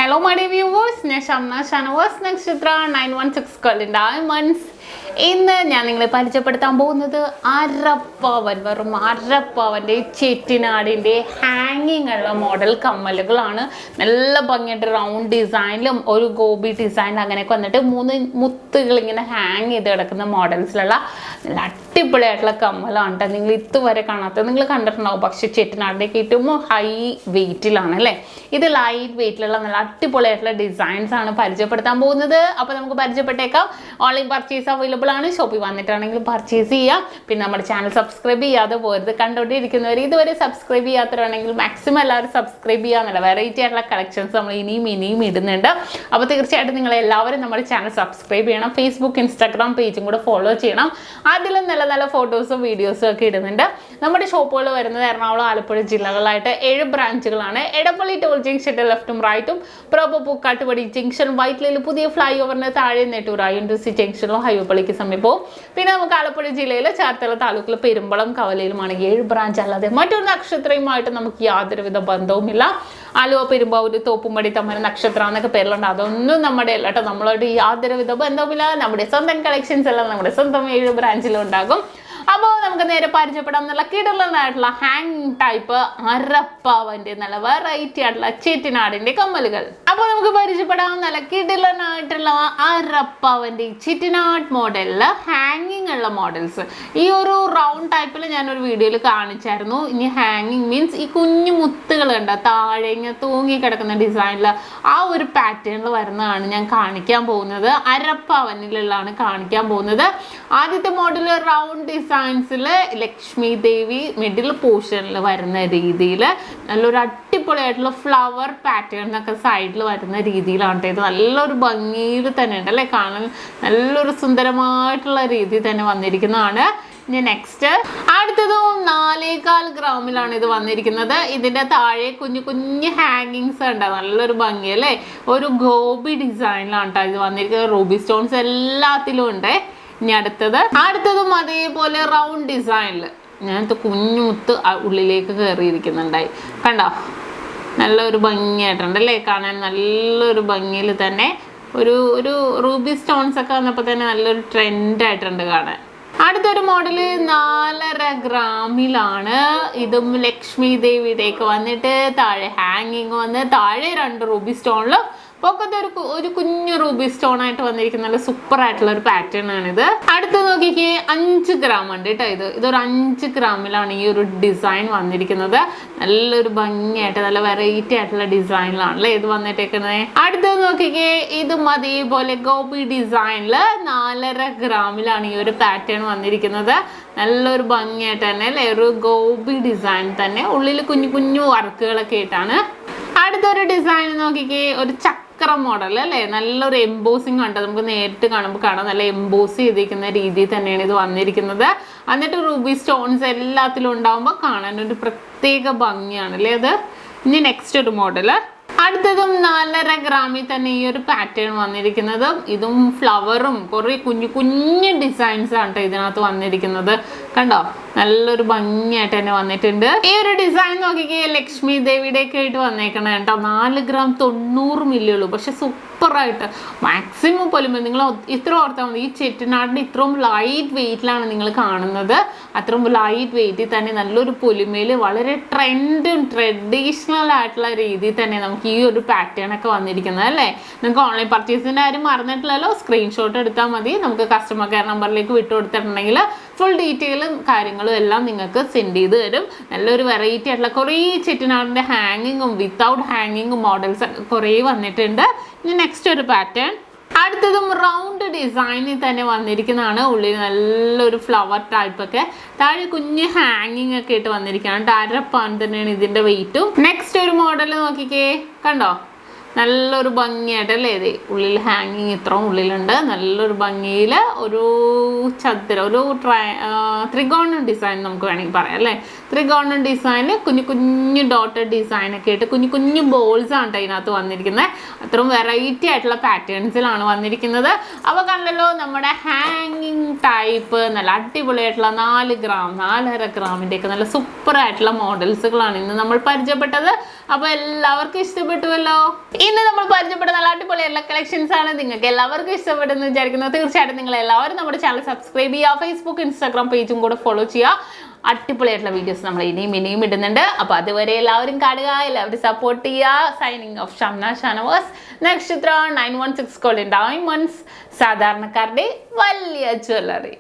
Hello my dear viewers, SHAMNA channel Nakshathra 916 Golden Diamonds. ഇന്ന് ഞാൻ നിങ്ങളെ പരിചയപ്പെടുത്താൻ പോകുന്നത് അരപ്പവൻ വെറും അരപ്പവൻ്റെ ചെറ്റിനാടിൻ്റെ ഹാങ്ങിങ് ഉള്ള മോഡൽ കമ്മലുകളാണ്. നല്ല ഭംഗിയായിട്ട് റൗണ്ട് ഡിസൈനിലും ഒരു ഗോബി ഡിസൈൻ അങ്ങനെയൊക്കെ വന്നിട്ട് 3 മുത്തുകൾ ഇങ്ങനെ ഹാങ് ചെയ്ത് കിടക്കുന്ന മോഡൽസിലുള്ള നല്ല അടിപൊളിയായിട്ടുള്ള കമ്മലാണ് കേട്ടോ. നിങ്ങൾ ഇതുവരെ കാണാത്തത് നിങ്ങൾ കണ്ടിട്ടുണ്ടാവും, പക്ഷേ ചെറ്റിനാടിൻ്റെ ഏറ്റവും ഹൈ വെയിറ്റിലാണ് അല്ലേ. ഇത് ലൈറ്റ് വെയിറ്റിലുള്ള നല്ല അടിപൊളിയായിട്ടുള്ള ഡിസൈൻസ് ആണ് പരിചയപ്പെടുത്താൻ പോകുന്നത്. അപ്പോൾ നമുക്ക് പരിചയപ്പെട്ടേക്കാം. ഓൺലൈൻ പർച്ചേസ് അവൈലബിൾ ആണ്. ഷോപ്പിൽ വന്നിട്ടാണെങ്കിൽ പർച്ചേസ് ചെയ്യാം. പിന്നെ നമ്മുടെ ചാനൽ സബ്സ്ക്രൈബ് ചെയ്യാതെ പോരുത്. കണ്ടുകൊണ്ടിരിക്കുന്നവർ ഇതുവരെ സബ്സ്ക്രൈബ് ചെയ്യാത്തവരാണെങ്കിൽ മാക്സിമം എല്ലാവരും സബ്സ്ക്രൈബ് ചെയ്യാമെന്നല്ല, വെറൈറ്റി ആയിട്ടുള്ള കളക്ഷൻസ് നമ്മൾ ഇനിയും ഇടുന്നുണ്ട്. അപ്പോൾ തീർച്ചയായിട്ടും നിങ്ങൾ എല്ലാവരും നമ്മുടെ ചാനൽ സബ്സ്ക്രൈബ് ചെയ്യണം. ഫേസ്ബുക്ക് ഇൻസ്റ്റാഗ്രാം പേജും കൂടെ ഫോളോ ചെയ്യണം. അതിലും നല്ല നല്ല ഫോട്ടോസും വീഡിയോസും ഒക്കെ ഇടുന്നുണ്ട്. നമ്മുടെ ഷോപ്പുകൾ വരുന്നത് എറണാകുളം, ആലപ്പുഴ ജില്ലകളായിട്ട് 7 ബ്രാഞ്ചുകളാണ്. എടപ്പള്ളി ടോൾ ജംഗ്ഷന്റെ ലെഫ്റ്റും റൈറ്റും, പ്രോപ്പർ പൂക്കാട്ടുപടി ജംഗ്ഷൻ, വൈറ്റിലയിൽ പുതിയ ഫ്ലൈ ഓവറിന് താഴെ നെട്ടൂർ INTC ജംഗ്ഷനിലും ഹൈവേപ്പള്ളിക്ക് സമീപവും. പിന്നെ നമുക്ക് ആലപ്പുഴ ജില്ലയിലെ ചേർത്തല താലൂക്കിൽ പെരുമ്പളം, കവലയിലുമാണ് 7 ബ്രാഞ്ച്. അല്ലാതെ മറ്റൊരു നക്ഷത്രയുമായിട്ട് നമുക്ക് യാതൊരുവിധ ബന്ധവുമില്ല. ആലുവ, പെരുമ്പാവൂര്, തോപ്പുംപടി, തമ്മന, നക്ഷത്ര എന്നൊക്കെ പേരിലുണ്ട്. അതൊന്നും നമ്മുടെ അല്ല കേട്ടോ. നമ്മളോട് യാതൊരുവിധ ബന്ധവുമില്ല. നമ്മുടെ സ്വന്തം കളക്ഷൻസ് എല്ലാം നമ്മുടെ സ്വന്തം 7 ബ്രാഞ്ചിലും ഉണ്ടാകും. അപ്പോൾ നമുക്ക് നേരെ പരിചയപ്പെടാം നല്ല കിടലനായിട്ടുള്ള ഹാങ് ടൈപ്പ് അരപ്പവന്റെ നല്ല വെറൈറ്റി ആയിട്ടുള്ള ചെറ്റിനാടിന്റെ കമ്മലുകൾ. അപ്പോൾ നമുക്ക് പരിചയപ്പെടാം നല്ല കിടലനായിട്ടുള്ള അരപ്പവന്റെ ചെറ്റിനാട് മോഡലില് ഹാങ്ങിങ് ഉള്ള മോഡൽസ്. ഈ ഒരു റൗണ്ട് ടൈപ്പിൽ ഞാനൊരു വീഡിയോയിൽ കാണിച്ചായിരുന്നു. ഇനി ഹാങ്ങിങ് മീൻസ് ഈ കുഞ്ഞു മുത്തുകൾ ഉണ്ട് താഴെ ഇങ്ങനെ തൂങ്ങി കിടക്കുന്ന ഡിസൈനിൽ ആ ഒരു പാറ്റേണിൽ വരുന്നതാണ് ഞാൻ കാണിക്കാൻ പോകുന്നത്. അരപ്പവനിലുള്ളതാണ് കാണിക്കാൻ പോകുന്നത്. ആദ്യത്തെ മോഡൽ റൗണ്ട് ഡിസൈൻസിൽ ലക്ഷ്മി ദേവി മിഡിൽ പോർഷനിൽ വരുന്ന രീതിയിൽ നല്ലൊരു അടിപൊളിയായിട്ടുള്ള ഫ്ലവർ പാറ്റേണൊക്കെ സൈഡിൽ വരുന്ന രീതിയിലാണ്. ഇത് നല്ലൊരു ഭംഗിയിൽ തന്നെ ഉണ്ട് അല്ലേ, കാണാൻ നല്ലൊരു സുന്ദരമായിട്ടുള്ള രീതിയിൽ തന്നെ വന്നിരിക്കുന്നതാണ്. ഇനി നെക്സ്റ്റ് അടുത്തതും 4.25 ഗ്രാമിലാണ് ഇത് വന്നിരിക്കുന്നത്. ഇതിന്റെ താഴെ കുഞ്ഞു ഹാങ്ങിങ്സ് ഉണ്ട്, നല്ലൊരു ഭംഗി അല്ലേ. ഒരു ഗോബി ഡിസൈനിലാണ് കേട്ടോ ഇത് വന്നിരിക്കുന്നത്. റൂബി സ്റ്റോൺസ് എല്ലാത്തിലും ഉണ്ട്. ഇനി അടുത്തതും അതേപോലെ റൗണ്ട് ഡിസൈനിൽ ഞാനത്തെ കുഞ്ഞു മുത്ത് ഉള്ളിലേക്ക് കയറിയിരിക്കുന്നുണ്ടായി, കണ്ടോ. നല്ലൊരു ഭംഗിയായിട്ടുണ്ട് അല്ലേ കാണാൻ. നല്ലൊരു ഭംഗിയിൽ തന്നെ ഒരു റൂബി സ്റ്റോൺസ് ഒക്കെ വന്നപ്പോൾ തന്നെ നല്ലൊരു ട്രെൻഡായിട്ടുണ്ട് കാണാൻ. അടുത്തൊരു മോഡല് 4.5 ഗ്രാമിലാണ്. ഇതും ലക്ഷ്മി ദേവിയുടെയൊക്കെ വന്നിട്ട് താഴെ ഹാങ്ങിങ് വന്ന് താഴെ 2 റൂബി സ്റ്റോണിലും പൊക്കത്തെ ഒരു കുഞ്ഞു റൂബി സ്റ്റോൺ ആയിട്ട് വന്നിരിക്കുന്ന നല്ല സൂപ്പർ ആയിട്ടുള്ള ഒരു പാറ്റേൺ ആണിത്. അടുത്ത് നോക്കിക്കേ 5 ഗ്രാം ഉണ്ട് കേട്ടോ. ഇതൊരു 5 ഗ്രാമിലാണ് ഈ ഒരു ഡിസൈൻ വന്നിരിക്കുന്നത്. നല്ലൊരു ഭംഗിയായിട്ട് നല്ല വെറൈറ്റി ആയിട്ടുള്ള ഡിസൈനിലാണല്ലേ ഇത് വന്നിട്ടേക്കുന്നത്. അടുത്തത് നോക്കിക്കേ, ഇതും അതേപോലെ ഗോപി ഡിസൈനിൽ 4.5 ഗ്രാമിലാണ് ഈ ഒരു പാറ്റേൺ വന്നിരിക്കുന്നത്. നല്ലൊരു ഭംഗിയായിട്ട് തന്നെ അല്ലേ, ഒരു ഗോപി ഡിസൈൻ തന്നെ, ഉള്ളിൽ കുഞ്ഞു വർക്കുകളൊക്കെ ആയിട്ടാണ്. അടുത്തൊരു ഡിസൈൻ നോക്കിക്കേ, ഒരു ചക്ര മോഡൽ അല്ലേ. നല്ലൊരു എംബോസിങ് ഉണ്ട്, നമുക്ക് നേരിട്ട് കാണുമ്പോൾ കാണാം. നല്ല എംബോസ് ചെയ്തിരിക്കുന്ന രീതിയിൽ തന്നെയാണ് ഇത് വന്നിരിക്കുന്നത്. എന്നിട്ട് റൂബി സ്റ്റോൺസ് എല്ലാത്തിലും ഉണ്ടാകുമ്പോൾ കാണാൻ ഒരു പ്രത്യേക ഭംഗിയാണ് അല്ലേ അത്. ഇനി നെക്സ്റ്റ് ഒരു മോഡല്. അടുത്തതും 4.5 ഗ്രാമിൽ തന്നെ ഈ ഒരു പാറ്റേൺ വന്നിരിക്കുന്നത്. ഇതും ഫ്ലവറും കുറേ കുഞ്ഞു ഡിസൈൻസ് ആണ് കേട്ടോ ഇതിനകത്ത് വന്നിരിക്കുന്നത്, കണ്ടോ. നല്ലൊരു ഭംഗിയായിട്ട് തന്നെ വന്നിട്ടുണ്ട്. ഈ ഒരു ഡിസൈൻ നോക്കിക്കേ, ലക്ഷ്മി ദേവിയുടെ ഒക്കെ ആയിട്ട് വന്നേക്കണേ കേട്ടോ. 4 ഗ്രാം 90 മില്ലി ഉള്ളൂ, പക്ഷെ സൂപ്പറായിട്ട് മാക്സിമം പൊലിമ. നിങ്ങൾ ഇത്ര ഓർത്താൽ മതി, ഈ ചെറ്റിനാടിൻ്റെ ഇത്രയും ലൈറ്റ് വെയിറ്റിലാണ് നിങ്ങൾ കാണുന്നത്. അത്രയും ലൈറ്റ് വെയിറ്റിൽ തന്നെ നല്ലൊരു പൊലിമയിൽ വളരെ ട്രഡീഷണൽ ആയിട്ടുള്ള രീതിയിൽ തന്നെ നമുക്ക് ഈ ഒരു പാറ്റേൺ ഒക്കെ വന്നിരിക്കുന്നത് അല്ലേ. നിങ്ങൾക്ക് ഓൺലൈൻ പർച്ചേസിൻ്റെ കാര്യം മറന്നിട്ടില്ലല്ലോ, സ്ക്രീൻഷോട്ട് എടുത്താൽ മതി. നമുക്ക് കസ്റ്റമർ കെയർ നമ്പറിലേക്ക് വിട്ടുകൊടുത്തിട്ടുണ്ടെങ്കിൽ ഫുൾ ഡീറ്റെയിലും കാര്യങ്ങളും എല്ലാം നിങ്ങൾക്ക് സെൻഡ് ചെയ്ത് തരും. നല്ലൊരു വെറൈറ്റി ആയിട്ടുള്ള കുറേ ചെറ്റിനാടിൻ്റെ ഹാങ്ങിങ്ങും വിത്തൗട്ട് ഹാങ്ങിങ്ങും മോഡൽസ് കുറേ വന്നിട്ടുണ്ട്. ഇനി നെക്സ്റ്റ് ഒരു പാറ്റേൺ. അടുത്തതും റൗണ്ട് ഡിസൈനിൽ തന്നെ വന്നിരിക്കുന്നതാണ്. ഉള്ളിൽ നല്ലൊരു ഫ്ലവർ ടൈപ്പൊക്കെ, താഴെ കുഞ്ഞ് ഹാങ്ങിങ് ഒക്കെ ആയിട്ട് വന്നിരിക്കുകയാണ്. 1.5 പൗൺ തന്നെയാണ് ഇതിൻ്റെ വെയിറ്റും. നെക്സ്റ്റ് ഒരു മോഡൽ നോക്കിക്കേ, കണ്ടോ. നല്ലൊരു ഭംഗിയായിട്ടല്ലേ ഇത് ഉള്ളിൽ ഹാങ്ങിങ് ഇത്രയും ഉള്ളിലുണ്ട്. നല്ലൊരു ഭംഗിയിൽ ഒരു ചതുര ഒരു ത്രികോണ ഡിസൈൻ നമുക്ക് വേണമെങ്കിൽ പറയാം അല്ലേ. ത്രികോണ ഡിസൈനിൽ കുഞ്ഞു ഡോട്ടഡ് ഡിസൈനൊക്കെ ആയിട്ട് കുഞ്ഞു ബോൾസ് ആണ് കേട്ടോ ഇതിനകത്ത് വന്നിരിക്കുന്നത്. അത്രയും വെറൈറ്റി ആയിട്ടുള്ള പാറ്റേൺസിലാണ് വന്നിരിക്കുന്നത്. അപ്പോൾ കണ്ടല്ലോ നമ്മുടെ ഹാങ്ങിങ് ടൈപ്പ് നല്ല അടിപൊളിയായിട്ടുള്ള 4 ഗ്രാം 4.5 ഗ്രാമിൻ്റെയൊക്കെ നല്ല സൂപ്പറായിട്ടുള്ള മോഡൽസുകളാണ് ഇന്ന് നമ്മൾ പരിചയപ്പെട്ടത്. അപ്പോൾ എല്ലാവർക്കും ഇഷ്ടപ്പെട്ടുവല്ലോ. ഇന്ന് നമ്മൾ പരിചയപ്പെട്ട നല്ല അടിപൊളിയുള്ള കളക്ഷൻസ് ആണ്. നിങ്ങൾക്ക് എല്ലാവർക്കും ഇഷ്ടപ്പെട്ടെന്ന് വിചാരിക്കുന്നു. തീർച്ചയായിട്ടും നിങ്ങൾ എല്ലാവരും നമ്മുടെ ചാനൽ സബ്സ്ക്രൈബ് ചെയ്യുക, ഫേസ്ബുക്ക് ഇൻസ്റ്റാഗ്രാം പേജും കൂടെ ഫോളോ ചെയ്യുക. അടിപൊളിയായിട്ടുള്ള വീഡിയോസ് നമ്മൾ ഇനിയും ഇടുന്നുണ്ട്. അപ്പോൾ അതുവരെ എല്ലാവരും കാണുക, എല്ലാവരും സപ്പോർട്ട് ചെയ്യുക. സൈനിങ് ഓഫ് ഷംന ഷാനവാസ്, നക്ഷത്ര 916 ഗോൾഡൻ ഡയമണ്ട്സ്, സാധാരണക്കാരുടെ വലിയ ജ്വല്ലറി.